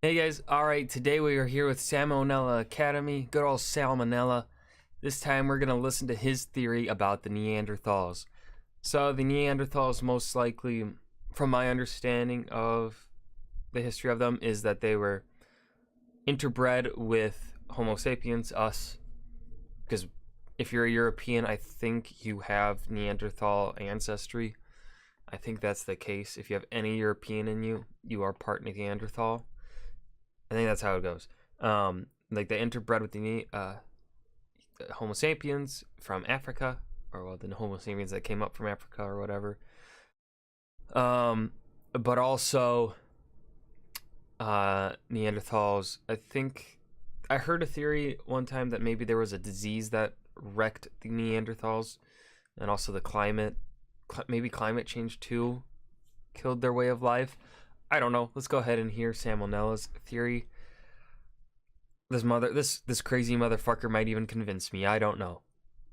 Hey guys, alright, today we are here with SamONella Academy, good old SamONella. This time we're going to listen to his theory about the Neanderthals. So the Neanderthals, most likely, from my understanding of the history of them, is that they were interbred with Homo sapiens, us. Because if you're a European, I think you have Neanderthal ancestry. I think that's the case. If you have any European in you, you are part Neanderthal. I think that's how it goes. Like they interbred with the Homo sapiens from Africa, or well, the Homo sapiens that came up from Africa or whatever. But also Neanderthals. I think I heard a theory one time that maybe there was a disease that wrecked the Neanderthals, and also the climate, maybe climate change too, killed their way of life. I don't know. Let's go ahead and hear SamONella's theory. This crazy motherfucker might even convince me. I don't know.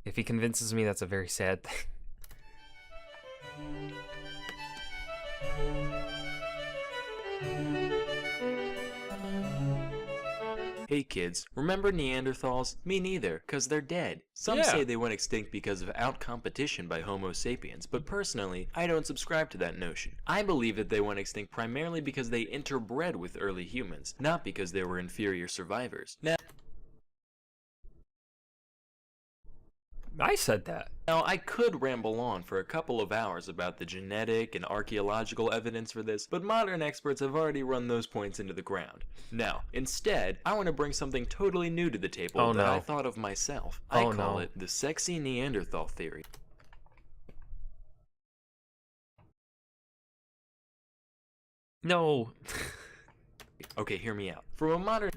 If he convinces me, that's a very sad thing. Hey kids, remember Neanderthals? Me neither, cause they're dead. Some say they went extinct because of out-competition by Homo sapiens, but personally, I don't subscribe to that notion. I believe that they went extinct primarily because they interbred with early humans, not because they were inferior survivors. I said that. Now, I could ramble on for a couple of hours about the genetic and archaeological evidence for this, but modern experts have already run those points into the ground. Now, instead, I want to bring something totally new to the table that I thought of myself. I call it the sexy Neanderthal theory. No. Okay, hear me out. From a modern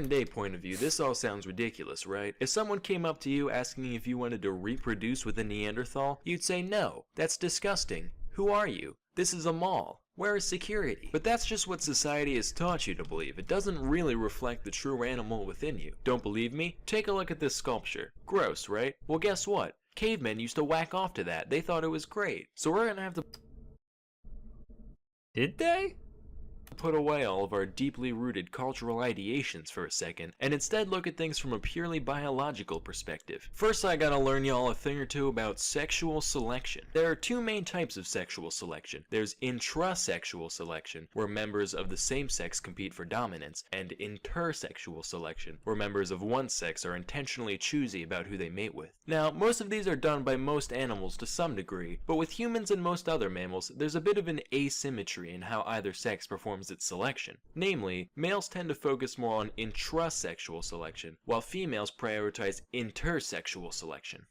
day point of view, this all sounds ridiculous, right? If someone came up to you asking if you wanted to reproduce with a Neanderthal, you'd say no, that's disgusting. Who are you? This is a mall. Where is security? But that's just what society has taught you to believe. It doesn't really reflect the true animal within you. Don't believe me? Take a look at this sculpture. Gross, right? Well, guess what? Cavemen used to whack off to that. They thought it was great. So we're gonna have to... Did they? Put away all of our deeply rooted cultural ideations for a second, and instead look at things from a purely biological perspective. First, I gotta learn y'all a thing or two about sexual selection. There are two main types of sexual selection. There's intrasexual selection, where members of the same sex compete for dominance, and intersexual selection, where members of one sex are intentionally choosy about who they mate with. Now, most of these are done by most animals to some degree, but with humans and most other mammals, there's a bit of an asymmetry in how either sex performs its selection. Namely, males tend to focus more on intrasexual selection, while females prioritize intersexual selection.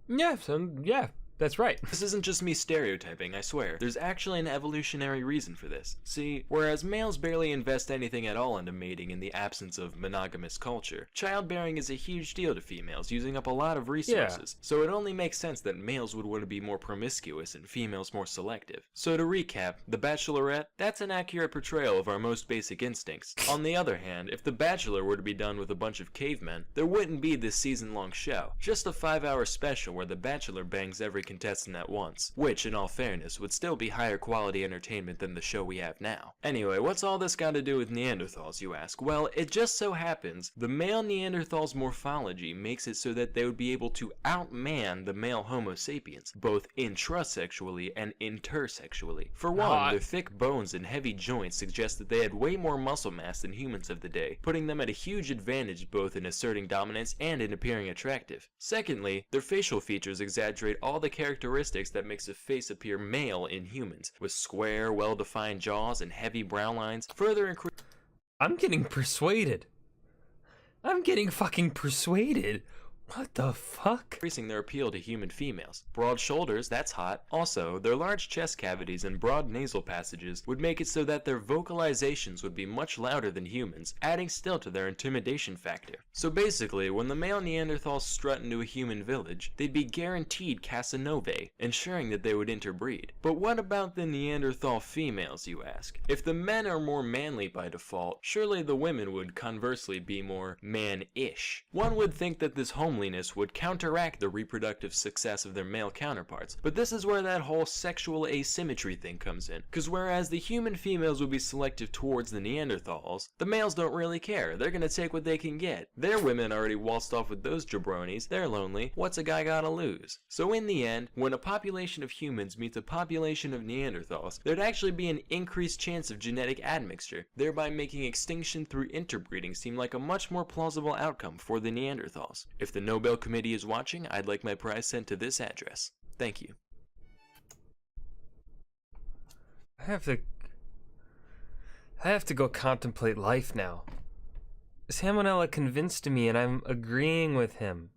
Yeah, that's right. This isn't just me stereotyping, I swear. There's actually an evolutionary reason for this. See, whereas males barely invest anything at all into mating in the absence of monogamous culture, childbearing is a huge deal to females, using up a lot of resources. So it only makes sense that males would want to be more promiscuous and females more selective. So to recap, The Bachelorette, that's an accurate portrayal of our most basic instincts. On the other hand, if The Bachelor were to be done with a bunch of cavemen, there wouldn't be this season-long show. Just a 5-hour special where The Bachelor bangs every contestant at once, which, in all fairness, would still be higher quality entertainment than the show we have now. Anyway, what's all this got to do with Neanderthals, you ask? Well, it just so happens the male Neanderthals' morphology makes it so that they would be able to outman the male Homo sapiens, both intrasexually and intersexually. For one, their thick bones and heavy joints suggest that they had way more muscle mass than humans of the day, putting them at a huge advantage both in asserting dominance and in appearing attractive. Secondly, their facial features exaggerate all the characteristics that makes a face appear male in humans, with square, well-defined jaws and heavy brow lines, further increase... I'm getting persuaded. I'm getting fucking persuaded. What the fuck? Increasing their appeal to human females. Broad shoulders, that's hot. Also, their large chest cavities and broad nasal passages would make it so that their vocalizations would be much louder than humans, adding still to their intimidation factor. So basically, when the male Neanderthals strut into a human village, they'd be guaranteed Casanovae, ensuring that they would interbreed. But what about the Neanderthal females, you ask? If the men are more manly by default, surely the women would conversely be more man-ish. One would think that this homeless womanliness would counteract the reproductive success of their male counterparts. But this is where that whole sexual asymmetry thing comes in, because whereas the human females would be selective towards the Neanderthals, the males don't really care. They're gonna take what they can get. Their women already waltzed off with those jabronis, they're lonely, what's a guy gotta lose? So in the end, when a population of humans meets a population of Neanderthals, there'd actually be an increased chance of genetic admixture, thereby making extinction through interbreeding seem like a much more plausible outcome for the Neanderthals. If the Nobel Committee is watching, I'd like my prize sent to this address. Thank you. I have to go contemplate life now. SamONella convinced me and I'm agreeing with him.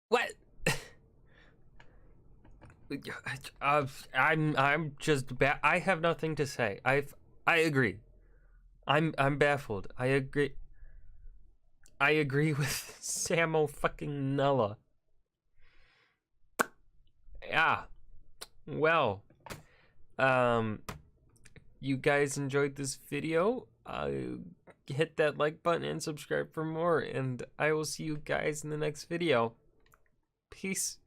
What? I'm just I have nothing to say. I agree. I'm baffled. I agree. I agree with SamONella. Yeah. Well, you guys enjoyed this video? Hit that like button and subscribe for more, and I will see you guys in the next video. Peace.